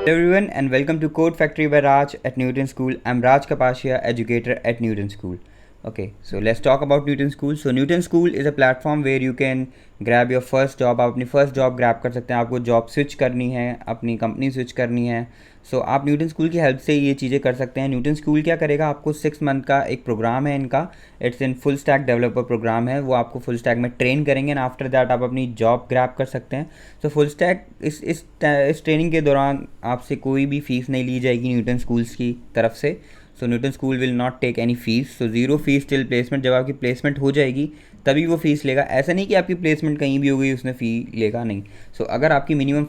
Hello everyone and welcome to Code Factory by Raj at Newton School. I'm Raj Kapashia, educator at Newton School. Okay, so let's talk about Newton School. So Newton School is a platform where you can grab your first job. आप अपनी first job grab कर सकते हैं. आपको job switch करनी है, अपनी company switch करनी है. सो आप न्यूटन स्कूल की हेल्प से ये चीज़ें कर सकते हैं. न्यूटन स्कूल क्या करेगा, आपको 6 मंथ का एक प्रोग्राम है इनका. It's in full stack developer program है. वो आपको फुल स्टैक में ट्रेन करेंगे एंड आफ्टर दैट आप अपनी जॉब ग्रैब कर सकते हैं. सो फुल स्टैक इस ट्रेनिंग के दौरान आपसे कोई भी फ़ीस नहीं ली जाएगी न्यूटन स्कूल्स की तरफ से. So Newton school will not take any fees. So zero fees till placement. जब आपकी प्लेसमेंट हो जाएगी तभी वो फ़ीस लेगा. ऐसा नहीं कि आपकी प्लेसमेंट कहीं भी हो गई उसने फ़ी लेगा, नहीं. सो अगर आपकी मिनिमम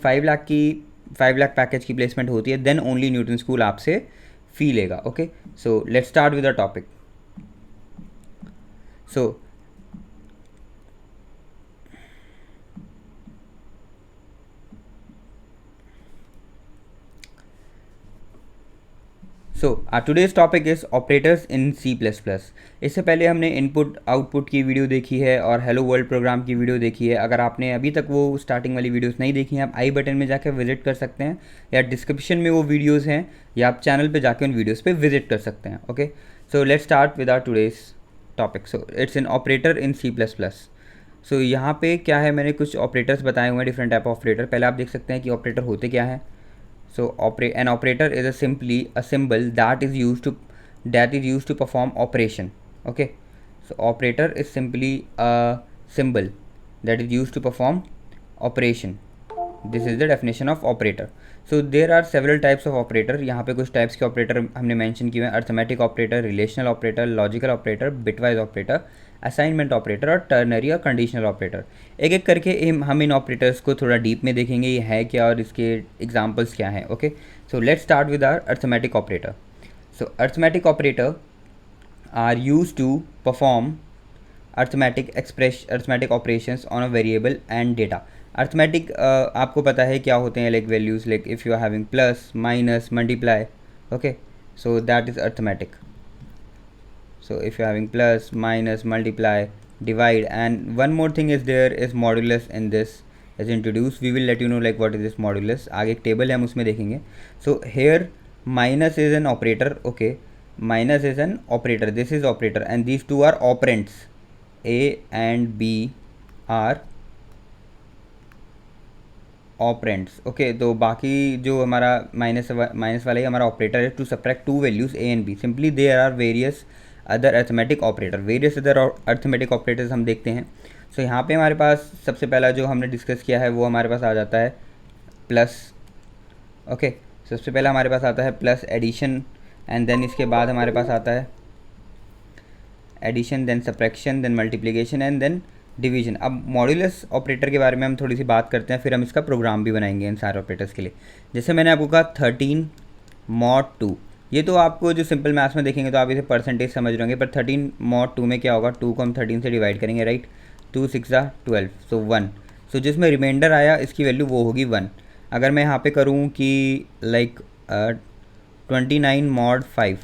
5 लाख पैकेज की प्लेसमेंट होती है देन ओनली न्यूटन स्कूल आपसे फ़ी लेगा. Okay, so let's start with the topic. So today's topic is operators in C++. इससे पहले हमने इनपुट आउटपुट की वीडियो देखी है और हेलो वर्ल्ड प्रोग्राम की वीडियो देखी है. अगर आपने अभी तक वो स्टार्टिंग वाली वीडियोस नहीं देखी हैं, आप आई बटन में जाकर विजिट कर सकते हैं या डिस्क्रिप्शन में वो वीडियोस हैं, या आप चैनल पे जाकर उन वीडियोस पे विजिट कर सकते हैं. Okay, so let's start with our today's topic. So it's an operator in C++. So यहाँ पे क्या है, मैंने कुछ ऑपरेटर्स बताए हुए हैं, डिफरेंट टाइप ऑफ ऑपरेटर. पहले आप देख सकते हैं कि ऑपरेटर होते क्या हैं. So an operator is simply a symbol that is used to perform operation. Okay, so operator is simply a symbol that is used to perform operation. This is the definition of operator. So there are several types of operator. यहाँ पे कुछ types के operator हमने mention किए हैं. arithmetic operator, relational operator, logical operator, bitwise operator, assignment operator और ternary और conditional operator. एक एक करके हम इन ऑपरेटर्स को थोड़ा डीप में देखेंगे, ये है क्या और इसके एग्जांपल्स क्या हैं. Okay, so let's start with our arithmetic operator. So arithmetic operator are use to perform arithmetic operations on a variable and data. Arithmetic आपको पता है क्या होते हैं, like values, like if you are having plus minus multiply. Okay, so that is arithmetic. So if you're having plus, minus, multiply, divide, and one more thing is there is modulus in this is introduced. We will let you know like what is this modulus. आगे एक table है, हम उसमें देखेंगे. So here minus is an operator. Okay, minus is an operator. This is operator and these two are operands. A and B are operands. Okay, तो बाकी जो हमारा माइनस वाला ही हमारा ऑपरेटर है to subtract two values A and B. Simply there are various other arithmetic operator. Various other arithmetic operators हम देखते हैं. सो यहाँ पे हमारे पास सबसे पहला जो हमने डिस्कस किया है वो हमारे पास आ जाता है प्लस. ओके, सबसे पहला हमारे पास आता है प्लस एडिशन एंड देन इसके बाद हमारे पास आता है addition, then subtraction, then multiplication and then division. अब मॉड्यूलस ऑपरेटर के बारे में हम थोड़ी सी बात करते हैं, फिर हम इसका प्रोग्राम भी बनाएंगे इन सारे ऑपरेटर्स के लिए. जैसे मैंने आपको कहा 13 mod 2, ये तो आपको जो सिंपल मैथ्स में देखेंगे तो आप इसे परसेंटेज समझ रहे होंगे, पर 13 mod 2 में क्या होगा, 2 को हम 13 से डिवाइड करेंगे, राइट. 2 6 12, सो 1. सो जिसमें रिमाइंडर आया इसकी वैल्यू वो होगी 1. अगर मैं यहाँ पे करूँ कि लाइक 29 mod 5,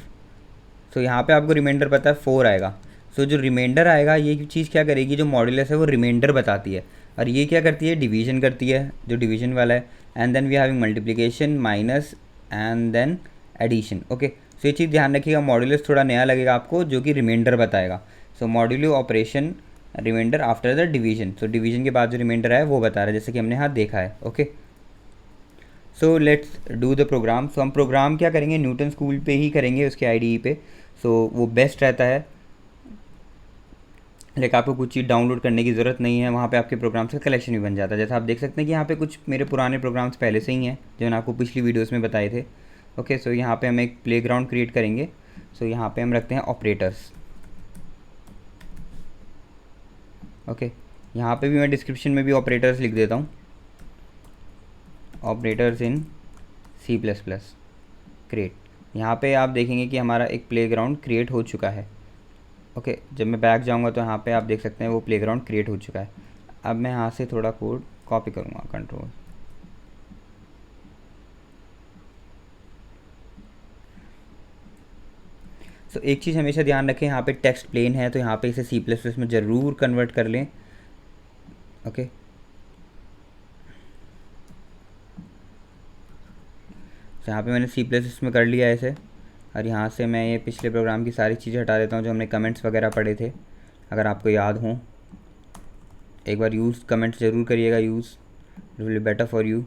सो यहाँ पे आपको रिमाइंडर पता है 4 आएगा. सो जो रिमाइंडर आएगा ये चीज़ क्या करेगी, जो मॉड्यूलस है वो रिमाइंडर बताती है, और ये क्या करती है, डिवीजन करती है, जो डिवीजन वाला है. And then we having multiplication, minus and then addition. Okay, so ये चीज़ ध्यान रखिएगा, मॉड्यूलस थोड़ा नया लगेगा आपको जो कि रिमाइंडर बताएगा. So modulo operation remainder after the division. So division के बाद जो रिमाइंडर है वो बता रहा है, जैसे कि हमने यहाँ देखा है. Okay, so let's do the program. So हम प्रोग्राम क्या करेंगे, न्यूटन स्कूल पे ही करेंगे, उसके IDE पे. सो वो बेस्ट रहता है, लेकिन आपको कुछ चीज़ डाउनलोड करने की ज़रूरत नहीं है, वहाँ पे आपके प्रोग्राम्स का कलेक्शन भी बन जाता है. जैसा आप देख सकते हैं कि यहाँ पे कुछ मेरे पुराने प्रोग्राम्स पहले से ही हैं जो मैंने आपको पिछली वीडियोस में बताए थे. ओके, सो यहाँ पे हम एक प्लेग्राउंड क्रिएट करेंगे. सो यहाँ पे हम रखते हैं ऑपरेटर्स. ओके, यहाँ पे भी मैं डिस्क्रिप्शन में भी ऑपरेटर्स लिख देता हूँ, ऑपरेटर्स इन C++ क्रिएट. यहाँ पे आप देखेंगे कि हमारा एक प्लेग्राउंड क्रिएट हो चुका है. ओके, जब मैं बैक जाऊँगा तो यहाँ पे आप देख सकते हैं वो प्लेग्राउंड क्रिएट हो चुका है. अब मैं यहाँ से थोड़ा कोड कॉपी करूँगा, कंट्रोल. सो एक चीज़ हमेशा ध्यान रखें, यहाँ पे टेक्स्ट प्लेन है तो यहाँ पे इसे C++ में ज़रूर कन्वर्ट कर लें. ओके, तो यहाँ पे मैंने सी प्लस इसमें कर लिया है ऐसे, और यहाँ से मैं ये पिछले प्रोग्राम की सारी चीज़ें हटा देता हूँ जो हमने कमेंट्स वगैरह पढ़े थे, अगर आपको याद हों। एक बार यूज़ कमेंट्स ज़रूर करिएगा, use it will be better for you.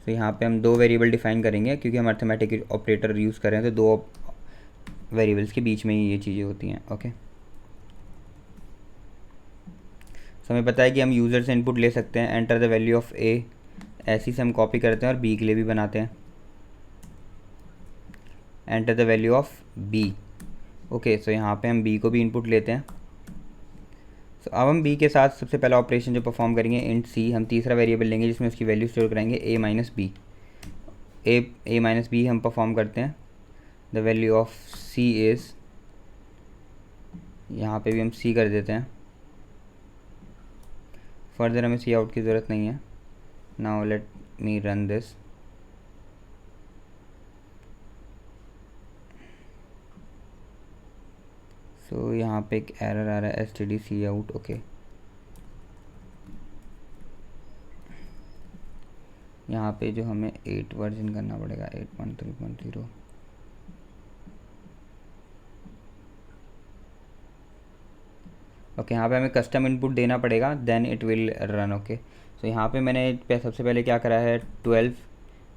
तो यहाँ पे हम 2 वेरिएबल डिफाइन करेंगे, क्योंकि हम अर्थमेटिक ऑपरेटर यूज़ कर रहे हैं, तो 2 वेरिएबल्स के बीच में ही ये चीज़ें होती हैं। ओके, तो हमें पता है कि हम यूज़र से इनपुट ले सकते हैं, एंटर द वैल्यू ऑफ ए, ऐसी से हम कॉपी करते हैं और बी के लिए भी बनाते हैं, enter the value of B. Okay, so यहाँ पे हम बी को भी इनपुट लेते हैं। तो अब हम बी के साथ सबसे पहला ऑपरेशन जो परफॉर्म करेंगे, इंट सी, हम तीसरा वेरिएबल लेंगे जिसमें उसकी वैल्यू स्टोर कराएंगे A minus B. A minus B हम परफॉर्म करते हैं, the value of C is, यहाँ पे भी हम सी कर देते हैं। फर्दर हमें सी आउट की ज़रूरत नहीं है। Now let me run this. So यहाँ पे एक एरर आ रहा है, std सी आउट। ओके, यहाँ पे जो हमें 8 वर्जन करना पड़ेगा, 8.3.0। ओके, यहाँ पे हमें कस्टम इनपुट देना पड़ेगा, then it will run. Okay, so यहाँ पे मैंने सबसे पहले क्या करा है, 12,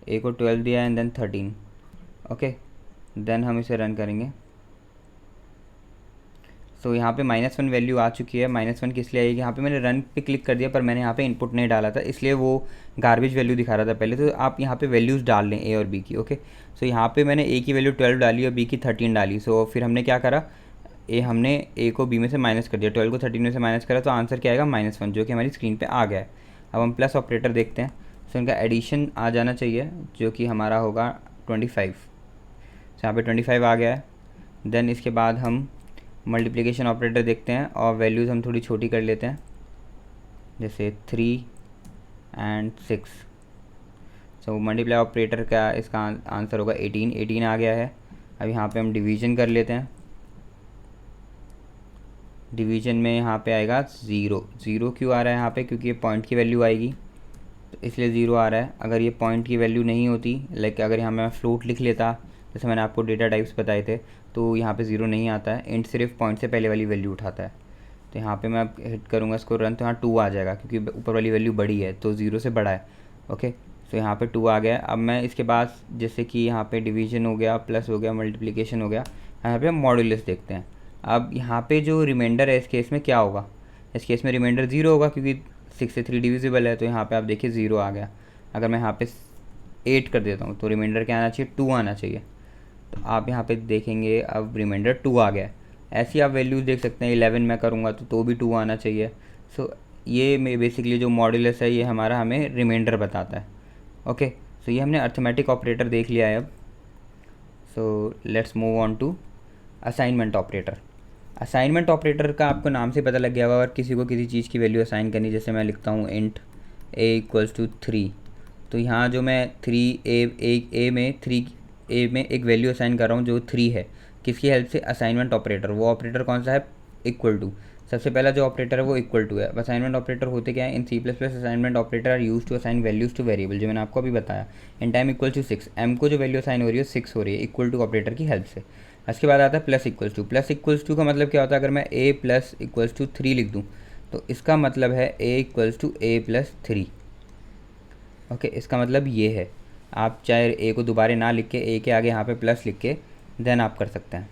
ए को 12 दिया एंड देन 13। ओके, देन हम इसे रन करेंगे। सो यहाँ पे -1 वैल्यू आ चुकी है। -1 किस लिए आएगी, यहाँ पे मैंने रन पे क्लिक कर दिया पर मैंने यहाँ पे इनपुट नहीं डाला था, इसलिए वो गार्बेज वैल्यू दिखा रहा था पहले। तो आप यहाँ पे वैल्यूज़ डाल लें ए और बी की। ओके, सो यहाँ पे मैंने ए की वैल्यू 12 डाली और बी की 13 डाली। सो फिर हमने क्या करा, हमने ए को बी में से माइनस कर दिया, 12 को 13 में से माइनस करा, तो आंसर क्या आएगा, -1, जो कि हमारी स्क्रीन पर आ गया है। अब हम प्लस ऑपरेटर देखते हैं। सो इनका एडिशन आ जाना चाहिए, जो कि हमारा होगा 25। सो यहाँ पर 25 आ गया है। देन इसके बाद हम मल्टीप्लिकेशन ऑपरेटर देखते हैं और वैल्यूज़ हम थोड़ी छोटी कर लेते हैं, जैसे 3 एंड 6। सो मल्टीप्लाई ऑपरेटर का इसका आंसर होगा 18 आ गया है। अब यहाँ पे हम डिवीज़न कर लेते हैं। डिवीज़न में यहाँ पे आएगा 0 क्यों आ रहा है यहाँ पे, क्योंकि ये पॉइंट की वैल्यू आएगी, तो इसलिए 0 आ रहा है। अगर ये पॉइंट की वैल्यू नहीं होती, लाइक अगर यहाँ मैं फ्लोट लिख लेता, जैसे मैंने आपको डेटा टाइप्स बताए थे, तो यहाँ पे 0 नहीं आता है। इंट सिर्फ पॉइंट से पहले वाली वैल्यू उठाता है। तो यहाँ पे मैं अब हिट करूँगा इसको रन, तो यहाँ 2 आ जाएगा, क्योंकि ऊपर वाली वैल्यू बड़ी है तो 0 से बड़ा है। ओके, तो यहाँ पे 2 आ गया। अब मैं इसके बाद जैसे कि यहाँ पे डिवीज़न हो गया, प्लस हो गया, मल्टीप्लिकेशन हो गया, यहाँ पे हम मॉड्यूलस देखते हैं। अब यहाँ पे जो रिमाइंडर है इस केस में क्या होगा, इस केस में रिमाइंडर 0 होगा, क्योंकि 6 से 3 डिविजिबल है। तो यहाँ पे आप देखिए 0 आ गया। अगर मैं यहाँ पे 8 कर देता हूँ तो रिमाइंडर क्या आना चाहिए, 2 आना चाहिए। तो आप यहाँ पे देखेंगे अब रिमाइंडर 2 आ गया है। ऐसी आप वैल्यूज़ देख सकते हैं, 11 मैं करूँगा तो भी 2 आना चाहिए। सो ये बेसिकली जो मॉड्यूलस है ये हमारा हमें रिमाइंडर बताता है। ओके, सो ये हमने अर्थमेटिक ऑपरेटर देख लिया है। अब so let's move on to assignment operator. Assignment operator का आपको नाम से पता लग गया होगा, अगर किसी को किसी चीज़ की वैल्यू असाइन करनी, जैसे मैं लिखता हूँ इंट a = 3, तो यहाँ जो मैं 3 में एक वैल्यू असाइन कर रहा हूँ जो 3 है, किसकी हेल्प से, असाइनमेंट ऑपरेटर। वो ऑपरेटर कौन सा है, इक्वल टू। सबसे पहला जो ऑपरेटर है वो इक्वल टू है। असाइनमेंट ऑपरेटर होते क्या है, in C++ assignment operator are use to assign values to variable, जो मैंने आपको अभी बताया। इन टाइम = 6, m को जो वैल्यू असाइन हो रही है 6 हो रही है, इक्वल टू ऑपरेटर की हेल्प से। इसके बाद आता है प्लस इक्वल्स टू का मतलब क्या होता है, अगर मैं a + 3 लिख दूँ तो इसका मतलब है a = a + 3। ओके, इसका मतलब ये है। आप चाहे a को दोबारा ना लिख के a के आगे यहाँ पे प्लस लिख के देन आप कर सकते हैं।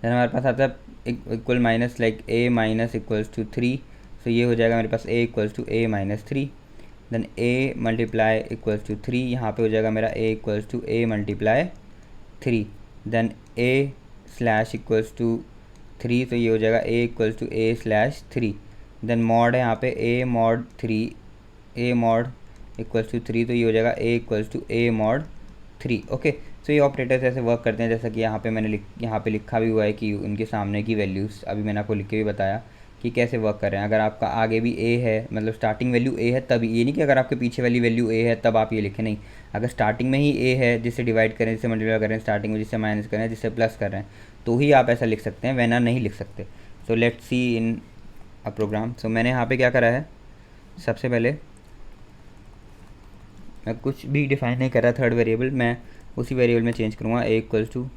देन हमारे पास आता है equal minus, like a - = 3। So ये हो जाएगा मेरे पास a = a - 3। Then a multiply = 3, यहाँ पे हो जाएगा मेरा a = a × 3। देन a/= 3, तो ये हो जाएगा a = a/3। देन मॉड है यहाँ पे a mod 3, a mod = 3, तो ये हो जाएगा a = a mod 3। ओके, तो ये ऑपरेटर्स ऐसे वर्क करते हैं, जैसा कि यहाँ पे मैंने यहाँ पे लिखा भी हुआ है कि उनके सामने की वैल्यूज़ अभी मैंने आपको लिख के भी बताया कि कैसे वर्क कर रहे हैं। अगर आपका आगे भी a है, मतलब स्टार्टिंग वैल्यू a है, तब ये नहीं कि अगर आपके पीछे वाली वैल्यू a है तब आप ये लिखें, नहीं। अगर स्टार्टिंग में ही a है, जिससे डिवाइड करें, जिससे मल्टीप्लाई करें, स्टार्टिंग में जिससे माइनस करें, जिससे प्लस कर रहे हैं, तो ही आप ऐसा लिख सकते हैं, वरना नहीं लिख सकते। So let's see in a programme. सो मैंने यहाँ पे क्या करा है, सबसे पहले मैं कुछ भी डिफाइन नहीं कर रहा थर्ड वेरिएबल, मैं उसी वेरिएबल में चेंज करूँगा ए इक्वल्स टू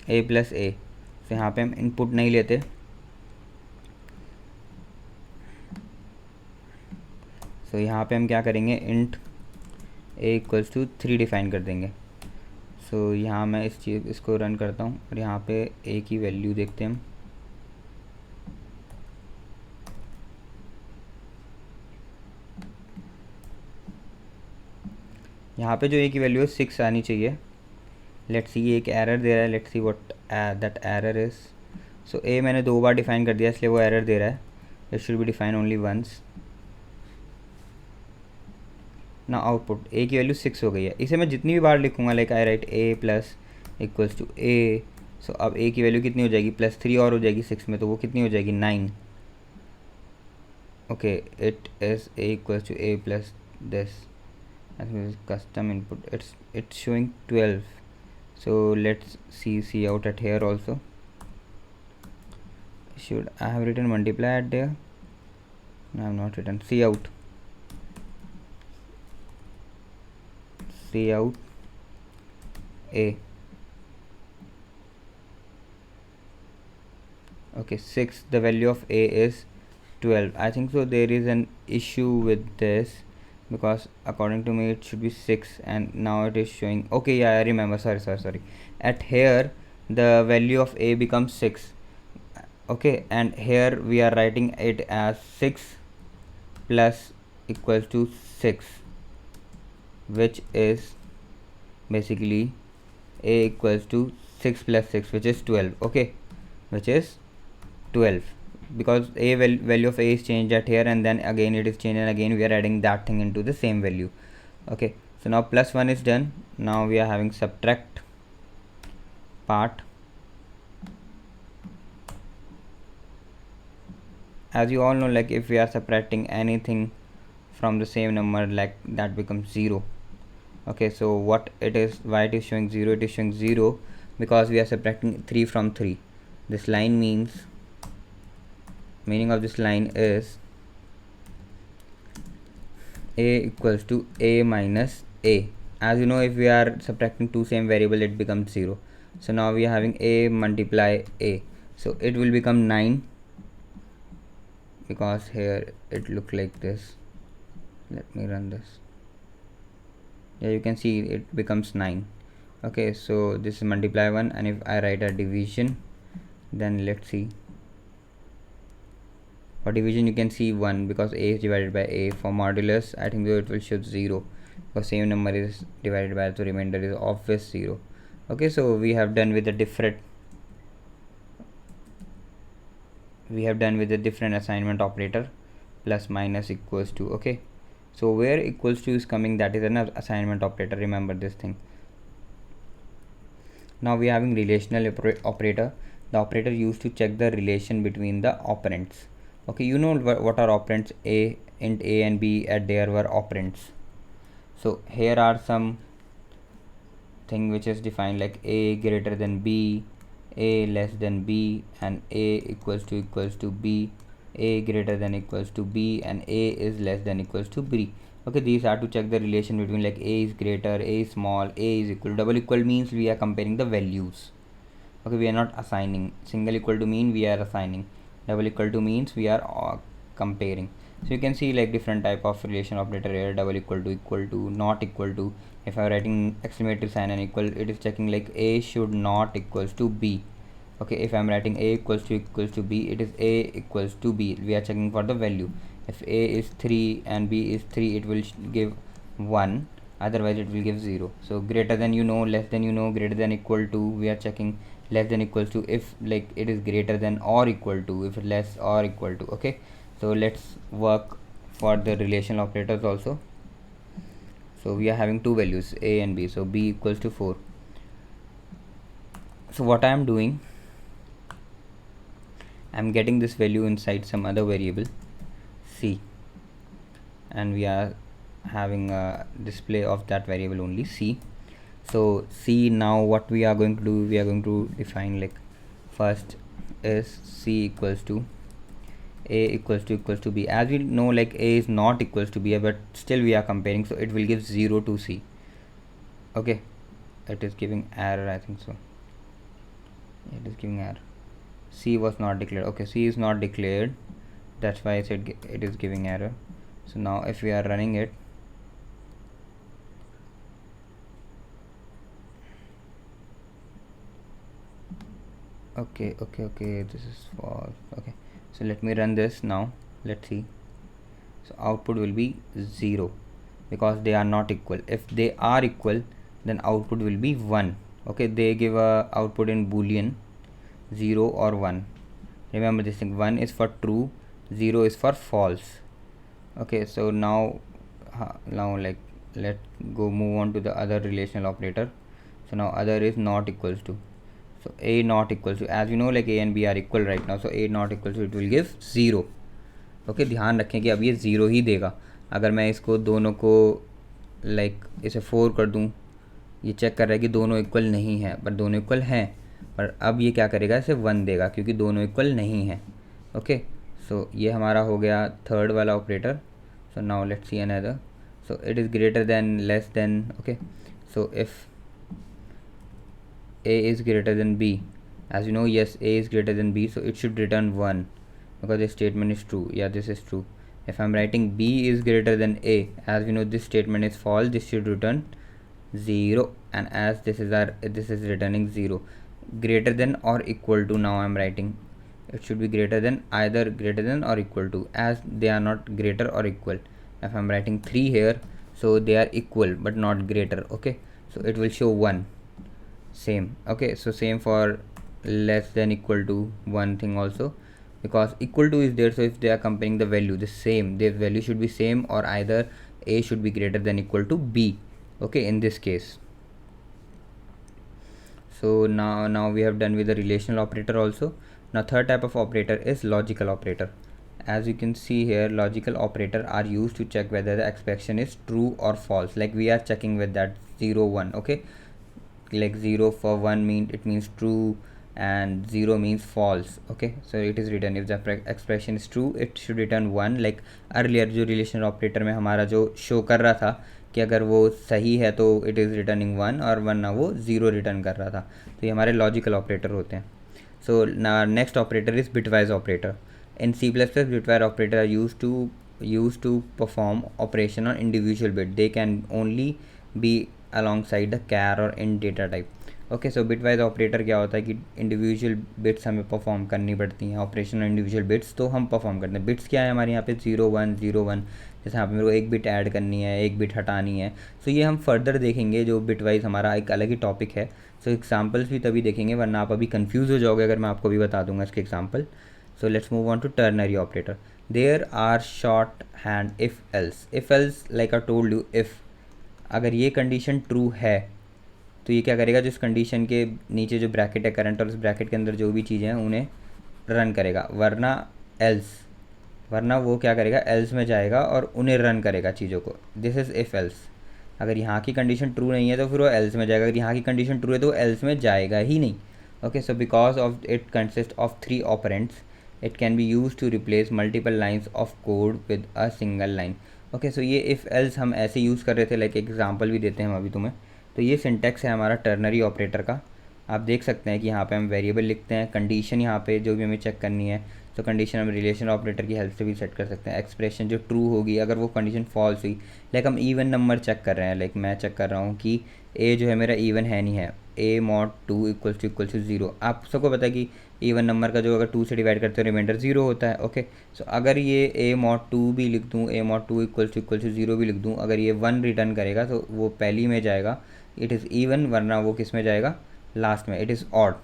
ए प्लस ए। तो यहाँ पे हम इनपुट नहीं लेते, तो यहाँ पे हम क्या करेंगे, int A equals to 3 define कर देंगे। सो यहाँ मैं इसको रन करता हूँ और यहाँ पे ए की वैल्यू देखते हैं हम। यहाँ पे जो ए की वैल्यू है 6 आनी चाहिए। लेट्स सी, एक एरर दे रहा है, let's see what that error is. So A मैंने 2 बार डिफाइन कर दिया इसलिए वो एरर दे रहा है, it should be define only once. ना आउटपुट ए की वैल्यू 6 हो गई है। इसे मैं जितनी भी बार लिखूँगा, like I write A plus equals to A, so अब ए की वैल्यू कितनी हो जाएगी, +3 और हो जाएगी 6 में, तो वो कितनी हो जाएगी, 9। Okay, it is A equals to A plus this custom input, it's showing 12. So let's see out at here also. Should I have written multiply at there? No, I have not written. See out a. Okay, 6, the value of a is 12. I think so there is an issue with this, because according to me it should be 6 and now it is showing, okay, yeah, I remember, sorry, at here the value of a becomes 6. Okay, and here we are writing it as 6 plus equals to 6, which is basically a equals to 6 plus 6, which is 12. Okay, which is 12, because a value of a is changed at here and then again it is changed and again we are adding that thing into the same value. Okay, so now +1 is done. Now we are having subtract part. As you all know, like if we are subtracting anything from the same number, like that becomes 0. Okay, so what it is, why it is showing 0, it is showing 0 because we are subtracting 3 from 3. This line meaning of this line is a equals to a minus a. As you know, if we are subtracting two same variable, it becomes 0. So now we are having a multiply a, so it will become 9, because here it look like this. Let me run this. Yeah, you can see it becomes 9. Okay, so this is multiply 1, and if I write a division, then let's see. For division you can see 1 because a is divided by a. For modulus, I think it will show 0 because same number is divided by, the remainder is obvious 0. Okay, so we have done with the different assignment operator, plus minus equals to. Okay, so where equals to is coming, that is an assignment operator, remember this thing. Now we are having relational operator, the operator used to check the relation between the operands. Okay, you know what are operands, a, int a and b, at there were operands. So here are some thing which is defined like a greater than b, a less than b, and a equals to b, a greater than equals to b, and a is less than equals to b. Okay, these are to check the relation between, like a is greater, a is small, a is equal. Double equal means we are comparing the values. Okay, we are not assigning. Single equal to mean we are assigning. Double equal to means we are comparing. So you can see like different type of relation operator here. Double equal to, not equal to. If I am writing exclamatory sign and equal, it is checking like a should not equals to b. Okay, if I am writing a equals to b, it is a equals to b. We are checking for the value. If a is 3 and b is 3, it will give 1, otherwise it will give 0. So greater than, you know, less than, you know, greater than equal to, we are checking less than equals to if like it is greater than or equal to, if less or equal to. Okay, so let's work for the relational operators also. So we are having two values, a and b, so b equals to 4. So what I am doing, I am getting this value inside some other variable c, and we are having a display of that variable only c. So c, now what we are going to do, we are going to define like first is c equals to a equals to b. As we know, like a is not equals to b, but still we are comparing, so it will give 0 to c. Okay, it is giving error, I think so. It is giving error. C was not declared. Okay, C is not declared, that's why I said it is giving error. So now if we are running it, okay, this is false. Okay, so let me run this now. Let's see. So output will be 0 because they are not equal. If they are equal, then output will be 1. Okay, they give a output in boolean 0 or 1. Remember this thing, 1 is for true, 0 is for false. Okay, so now like let's go move on to the other relational operator. So now other is not equals to. So a not equals to, as you know, like a and b are equal right now, so a not equals to, it will give 0. Okay, ध्यान रखें कि अब ये zero ही देगा. अगर मैं इसको दोनों को लाइक इसे 4 कर दूं, ये चेक कर रहा है कि दोनों इक्वल नहीं है, पर दोनों इक्वल हैं. पर अब ये क्या करेगा, इसे 1 देगा क्योंकि दोनों इक्वल नहीं हैं. ओके, सो ये हमारा हो गया थर्ड वाला operator. So now let's see another. So it is greater than, less than. Okay, so if a is greater than b, as you know, yes, a is greater than b, so it should return 1 because this statement is true. Yeah, this is true. If I'm writing b is greater than a, as we know this statement is false, this should return 0. And as this is returning 0, greater than or equal to, now I'm writing it should be greater than, either greater than or equal to, as they are not greater or equal. If I'm writing 3 here, so they are equal but not greater. Okay, so it will show 1. Same. Okay, so same for less than equal to 1 thing also, because equal to is there, so if they are comparing the value, the same, their value should be same, or either a should be greater than equal to b. Okay, in this case. So now we have done with the relational operator also. Now third type of operator is logical operator. As you can see here, logical operator are used to check whether the expression is true or false. Like we are checking with that 0 1. Okay, like 0 for 1 means true, and 0 means false. Okay, so it is written, if the expression is true, it should return 1. like earlier जो relational operator में हमारा जो show कर रहा था कि अगर वो सही है तो it is returning 1, और वरना वो 0 रिटर्न कर रहा था. तो ये हमारे logical operator होते हैं. So now next operator is bitwise operator. In C++, bitwise operator are used to perform operation on individual bit. They can only be alongside the char or int data type. Okay, so bitwise operator क्या होता है कि individual bits हमें perform करनी पड़ती हैं, operation और individual bits तो हम परफॉर्म करते हैं. बिट्स क्या है हमारे यहाँ पे 0 1 0 1, जैसे यहाँ पे मेरे को एक बिट ऐड करनी है, एक बिट हटानी है. सो ये हम फर्दर देखेंगे, जो बिटवाइज हमारा एक अलग ही टॉपिक है. सो एग्जाम्पल्स भी तभी देखेंगे, वरना आप अभी कन्फ्यूज़ हो जाओगे अगर मैं आपको भी बता दूंगा इसके example. So let's move on to ternary operator. There are shorthand if else like I told you. If अगर ये कंडीशन ट्रू है तो ये क्या करेगा, जो इस कंडीशन के नीचे जो ब्रैकेट है करंट, और उस ब्रैकेट के अंदर जो भी चीज़ें हैं उन्हें रन करेगा. वरना वो क्या करेगा, एल्स में जाएगा और उन्हें रन करेगा चीज़ों को. This is if else. अगर यहाँ की कंडीशन ट्रू नहीं है तो फिर वो एल्स में जाएगा, अगर यहाँ की कंडीशन ट्रू है तो वो एल्स में जाएगा ही नहीं. Okay, so because of it consist of 3 operands, it can be use to replace multiple lines of code with a single line. Okay, so ये इफ़ एल्स हम ऐसे यूज़ कर रहे थे, लाइक एग्जाम्पल भी देते हैं हम अभी तुम्हें. तो ये सिंटेक्स है हमारा टर्नरी ऑपरेटर का. आप देख सकते हैं कि यहाँ पे हम वेरिएबल लिखते हैं, कंडीशन यहाँ पे जो भी हमें चेक करनी है, तो कंडीशन हम रिलेशन ऑपरेटर की हेल्प से भी सेट कर सकते हैं. एक्सप्रेशन जो ट्रू होगी, अगर वो कंडीशन फॉल्स हुई, लाइक हम इवन नंबर चेक कर रहे हैं, लाइक मैं चेक कर रहा हूँ कि ए जो है मेरा इवन है नहीं है, a mod 2 इक्वल टू 0. आप सबको पता है कि इवन नंबर का जो अगर 2 से डिवाइड करते हो रिमाइंडर 0 होता है. ओके, सो अगर ये a mod 2 भी लिख दूँ, a mod 2 इक्वल टू 0 भी लिख दूँ, अगर ये 1 रिटर्न करेगा तो वो पहली में जाएगा, इट इज़ इवन, वरना वो किस में जाएगा, लास्ट में, इट इज़ ऑड.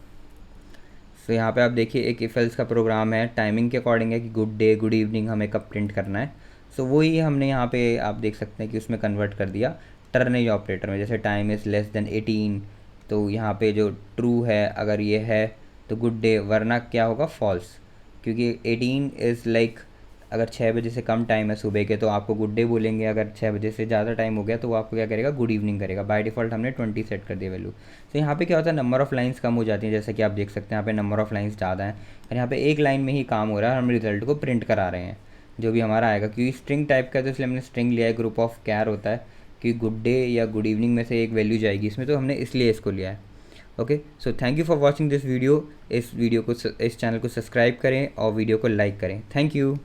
सो यहाँ पे आप देखिए एक इफ एल्स का प्रोग्राम है, टाइमिंग के अकॉर्डिंग है कि गुड डे गुड इवनिंग हमें कब प्रिंट करना है. सो वही हमने यहाँ पे आप देख सकते हैं कि उसमें कन्वर्ट कर दिया टर्नरी ऑपरेटर में. जैसे टाइम इज़ लेस देन 18, तो यहाँ पे जो ट्रू है अगर ये है तो गुड डे, वरना क्या होगा, फॉल्स, क्योंकि 18 इज़ लाइक अगर 6 बजे से कम टाइम है सुबह के तो आपको गुड डे बोलेंगे, अगर 6 बजे से ज़्यादा टाइम हो गया तो वो आपको क्या करेगा, गुड इवनिंग करेगा। बाय डिफ़ॉल्ट हमने 20 सेट कर दिया वैल्यू। तो यहाँ पे क्या होता है, नंबर ऑफ़ लाइन्स कम हो जाती हैं, जैसे कि आप देख सकते हैं यहाँ पे नंबर ऑफ़ लाइन्स ज़्यादा हैं और यहाँ पे एक लाइन में ही काम हो रहा है, हम रिज़ल्ट को प्रिंट करा रहे हैं जो भी हमारा आएगा। क्योंकि स्ट्रिंग टाइप का है तो इसलिए हमने स्ट्रिंग लिया है, ग्रुप ऑफ कैर होता है कि गुड डे या गुड इवनिंग में से एक वैल्यू जाएगी इसमें, तो हमने इसलिए इसको लिया है। Okay, so thank you for watching this video. इस वीडियो को, इस चैनल को सब्सक्राइब करें और वीडियो को लाइक करें। Thank you.